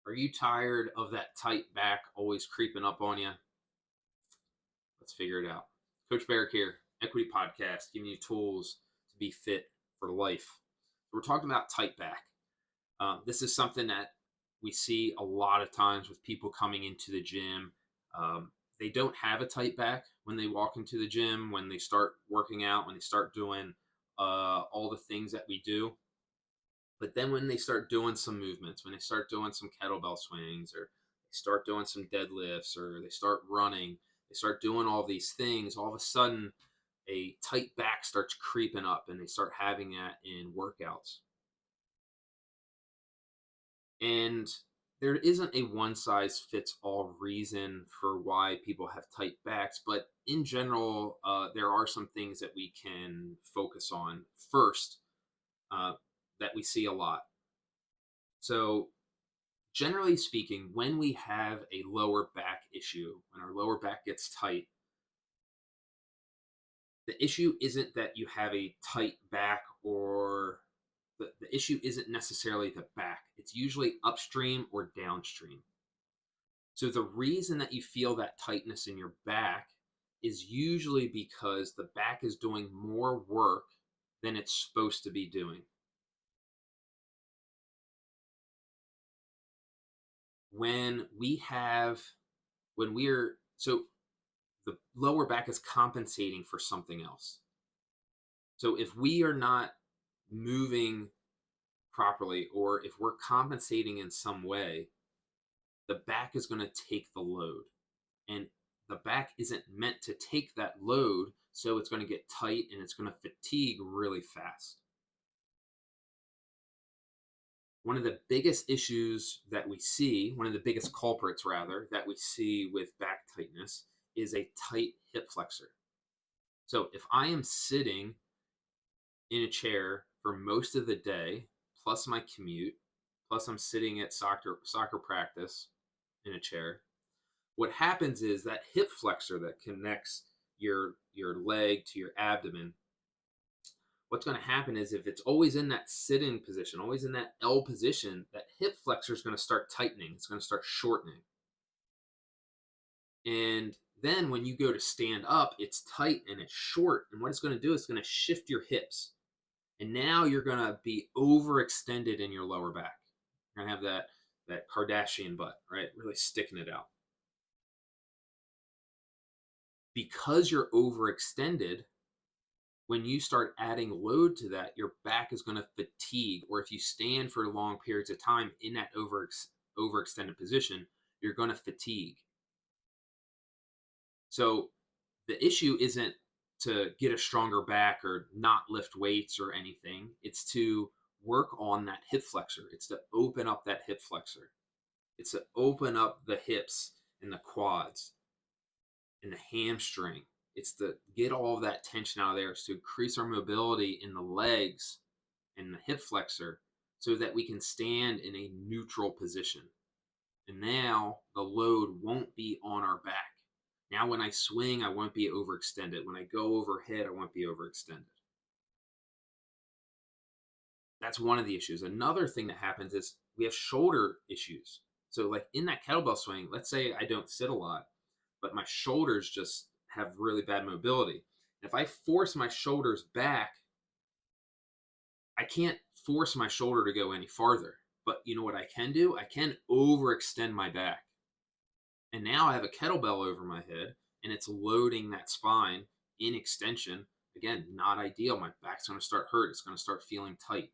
Are you tired of that tight back always creeping up on you? Let's figure it out. Coach Barrick here, Equity Podcast, giving you tools to be fit for life. We're talking about tight back. This is something that we see a lot of times with people coming into the gym. They don't have a tight back when they walk into the gym, when they start working out, when they start doing all the things that we do. But then when they start doing some movements, when they start doing some kettlebell swings, or they start doing some deadlifts, or they start running, they start doing all these things, all of a sudden a tight back starts creeping up and they start having that in workouts. And there isn't a one size fits all reason for why people have tight backs, but in general, there are some things that we can focus on first uh, that we see a lot. So, generally speaking, when we have a lower back issue, when our lower back gets tight, the issue isn't that you have a tight back, or the issue isn't necessarily the back. It's usually upstream or downstream. So the reason that you feel that tightness in your back is usually because the back is doing more work than it's supposed to be doing. When we have, when we're, so the lower back is compensating for something else. So if we are not moving properly, or if we're compensating in some way, the back is going to take the load. And the back isn't meant to take that load, so it's going to get tight and it's going to fatigue really fast. One of the biggest issues that we see, one of the biggest culprits rather, that we see with back tightness is a tight hip flexor. So if I am sitting in a chair for most of the day, plus my commute, plus I'm sitting at soccer practice in a chair, what happens is that hip flexor that connects your leg to your abdomen, what's going to happen is if it's always in that sitting position, always in that L position, that hip flexor is going to start tightening. It's going to start shortening. And then when you go to stand up, it's tight and it's short. And what it's going to do is it's going to shift your hips. And now you're going to be overextended in your lower back. You're going to have that Kardashian butt, right? Really sticking it out. Because you're overextended, when you start adding load to that, your back is going to fatigue. Or if you stand for long periods of time in that overextended position, you're going to fatigue. So the issue isn't to get a stronger back or not lift weights or anything. It's to work on that hip flexor. It's to open up that hip flexor. It's to open up the hips and the quads and the hamstring. It's to get all of that tension out of there. It's to increase our mobility in the legs and the hip flexor so that we can stand in a neutral position. And now the load won't be on our back. Now when I swing, I won't be overextended. When I go overhead, I won't be overextended. That's one of the issues. Another thing that happens is we have shoulder issues. So like in that kettlebell swing, let's say I don't sit a lot, but my shoulders just have really bad mobility. If I force my shoulders back, I can't force my shoulder to go any farther. But you know what I can do? I can overextend my back. And now I have a kettlebell over my head and it's loading that spine in extension. Again, not ideal. My back's going to start hurt. It's going to start feeling tight.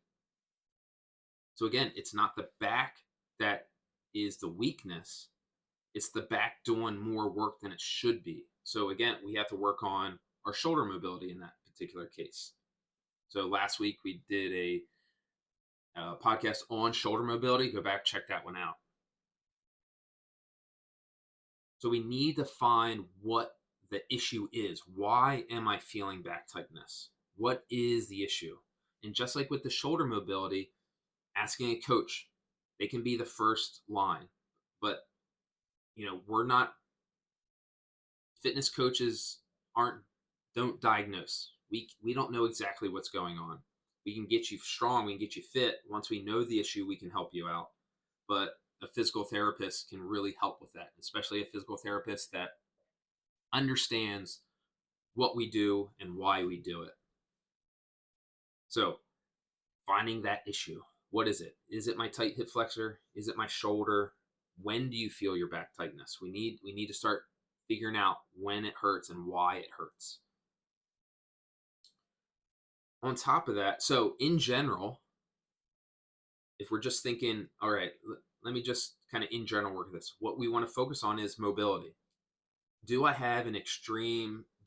So again, it's not the back that is the weakness. It's the back doing more work than it should be. So again, we have to work on our shoulder mobility in that particular case. So last week we did a podcast on shoulder mobility. Go back, check that one out. So we need to find what the issue is. Why am I feeling back tightness? What is the issue? And just like with the shoulder mobility, asking a coach, they can be the first line. But we're not, fitness coaches don't diagnose. We don't know exactly what's going on. We can get you strong, we can get you fit. Once we know the issue, we can help you out. But a physical therapist can really help with that, especially a physical therapist that understands what we do and why we do it. So, finding that issue. What is it? Is it my tight hip flexor? Is it my shoulder? When do you feel your back tightness? We need to start figuring out when it hurts and why it hurts. On top of that, so in general, if we're just thinking, all right, let me just kind of in general work this. What we want to focus on is mobility. Do I have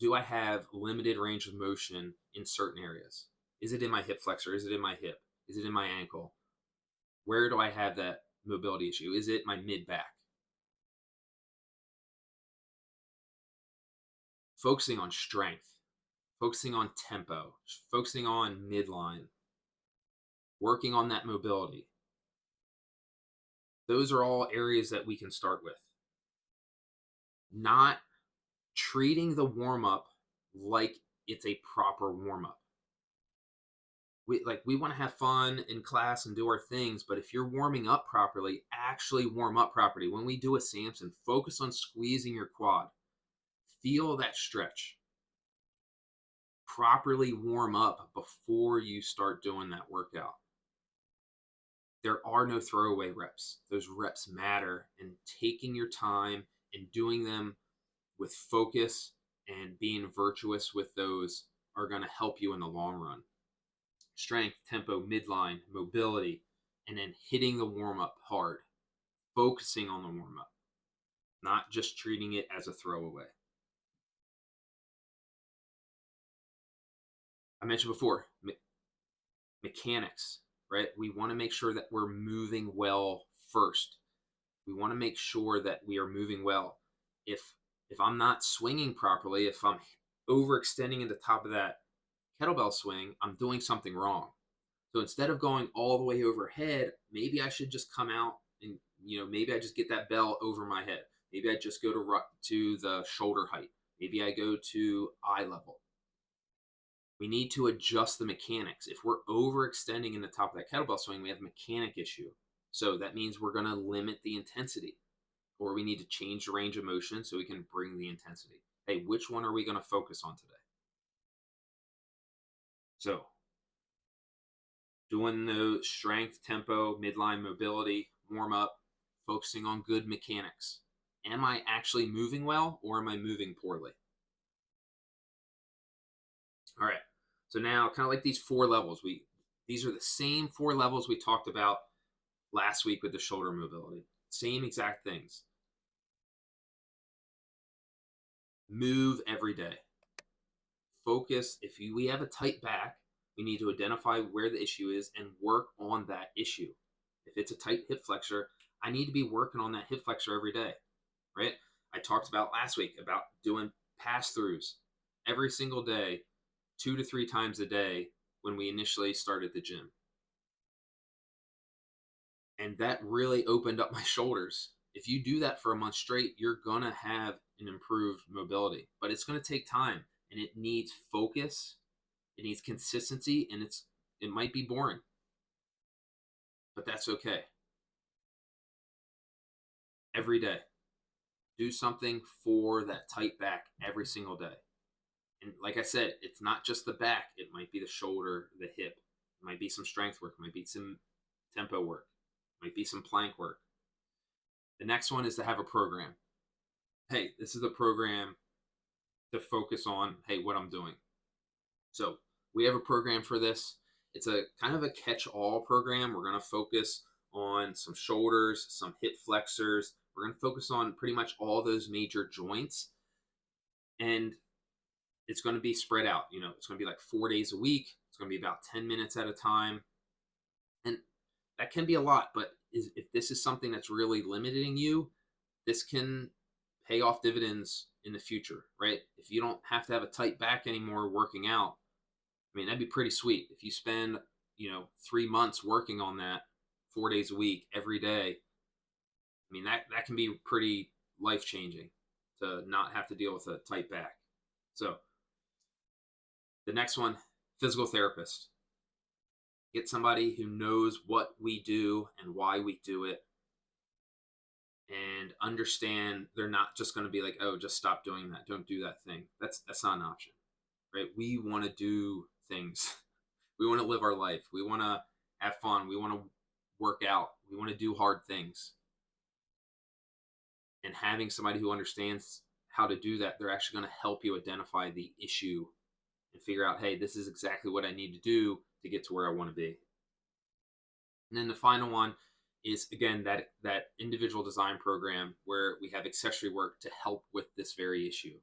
do I have limited range of motion in certain areas? Is it in my hip flexor? Is it in my hip? Is it in my ankle? Where do I have that mobility issue? Is it my mid back? Focusing on strength, focusing on tempo, focusing on midline, working on that mobility. Those are all areas that we can start with. Not treating the warm up like it's a proper warm up. We want to have fun in class and do our things, but if you're warming up properly, actually warm up properly. When we do a Samson, focus on squeezing your quad. Feel that stretch. Properly warm up before you start doing that workout. There are no throwaway reps. Those reps matter, and taking your time and doing them with focus and being virtuous with those are going to help you in the long run. Strength, tempo, midline, mobility, and then hitting the warm-up hard. Focusing on the warm-up, not just treating it as a throwaway. I mentioned before, mechanics, right? We want to make sure that we're moving well first. We want to make sure that we are moving well. If I'm not swinging properly, if I'm overextending in the top of that kettlebell swing, I'm doing something wrong. So instead of going all the way overhead, maybe I should just come out and, maybe I just get that bell over my head. Maybe I just go to the shoulder height. Maybe I go to eye level. We need to adjust the mechanics. If we're overextending in the top of that kettlebell swing, we have a mechanic issue. So that means we're going to limit the intensity, or we need to change the range of motion so we can bring the intensity. Hey, which one are we going to focus on today? So doing the strength, tempo, midline, mobility, warm up, focusing on good mechanics. Am I actually moving well, or am I moving poorly? All right. So now, kind of like these 4 levels, these are the same 4 levels we talked about last week with the shoulder mobility. Same exact things. Move every day. Focus. If we have a tight back, we need to identify where the issue is and work on that issue. If it's a tight hip flexor, I need to be working on that hip flexor every day, right? I talked about last week about doing pass-throughs every single day, 2 to 3 times a day when we initially started the gym. And that really opened up my shoulders. If you do that for a month straight, you're going to have an improved mobility, but it's going to take time, and it needs focus. It needs consistency, and it might be boring, but that's okay. Every day, do something for that tight back every single day. And like I said, it's not just the back. It might be the shoulder, the hip. It might be some strength work. It might be some tempo work. It might be some plank work. The next one is to have a program. Hey, this is a program to focus on, hey, what I'm doing. So we have a program for this. It's a kind of a catch-all program. We're going to focus on some shoulders, some hip flexors. We're going to focus on pretty much all those major joints. And it's going to be spread out. It's going to be like 4 days a week. It's going to be about 10 minutes at a time. And that can be a lot, but if this is something that's really limiting you, this can pay off dividends in the future, right? If you don't have to have a tight back anymore working out, that'd be pretty sweet. If you spend, 3 months working on that 4 days a week, every day, that can be pretty life-changing to not have to deal with a tight back. So the next one, physical therapist. Get somebody who knows what we do and why we do it. understand they're not just going to be like, oh, just stop doing that. Don't do that thing. That's not an option, right? We want to do things. We want to live our life. We want to have fun. We want to work out. We want to do hard things. And having somebody who understands how to do that, they're actually going to help you identify the issue and figure out, hey, this is exactly what I need to do to get to where I want to be. And then the final one is, again, that individual design program where we have accessory work to help with this very issue.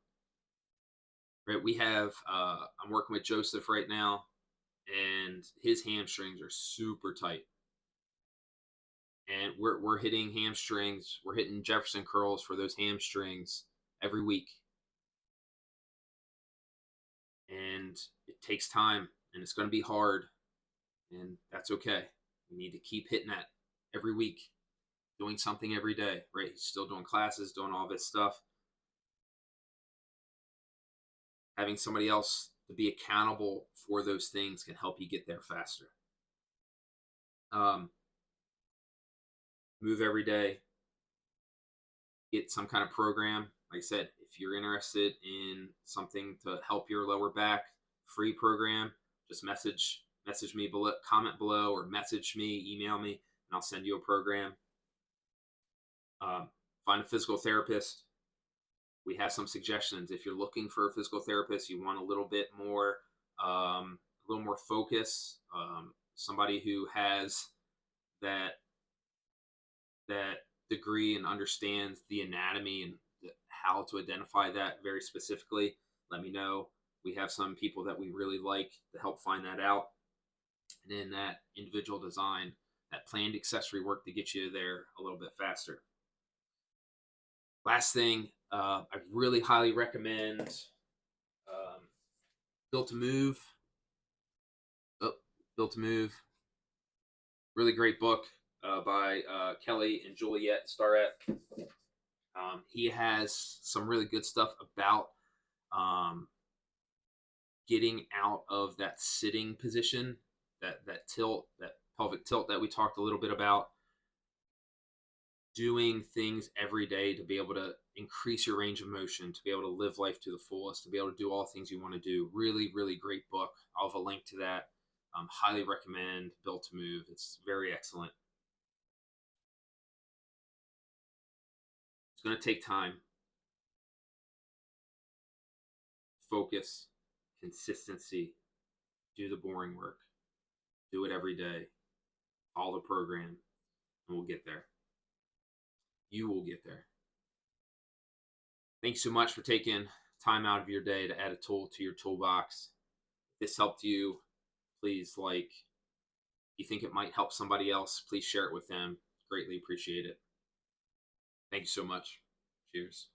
Right? We have I'm working with Joseph right now, and his hamstrings are super tight. And we're hitting hamstrings, we're hitting Jefferson curls for those hamstrings every week. And it takes time, and it's going to be hard, and that's okay. We need to keep hitting that every week, doing something every day, right? Still doing classes, doing all this stuff. Having somebody else to be accountable for those things can help you get there faster. Move every day, get some kind of program. Like I said, if you're interested in something to help your lower back, free program, just message me below, comment below, or message me, email me, and I'll send you a program. Find a physical therapist. We have some suggestions. If you're looking for a physical therapist, you want a little bit more, focus. Somebody who has that degree and understands the anatomy and how to identify that very specifically, let me know. We have some people that we really like to help find that out. And then that individual design, that planned accessory work to get you there a little bit faster. Last thing, I really highly recommend Built to Move. Built to Move. Really great book by Kelly and Juliet Starrett. He has some really good stuff about getting out of that sitting position, that tilt, that pelvic tilt that we talked a little bit about. Doing things every day to be able to increase your range of motion, to be able to live life to the fullest, to be able to do all things you want to do. Really, really great book. I'll have a link to that. Highly recommend Built to Move. It's very excellent. It's going to take time, focus, consistency. Do the boring work. Do it every day. Follow the program, and we'll get there. You will get there. Thanks so much for taking time out of your day to add a tool to your toolbox. If this helped you, please like. If you think it might help somebody else, please share it with them. Greatly appreciate it. Thank you so much. Cheers.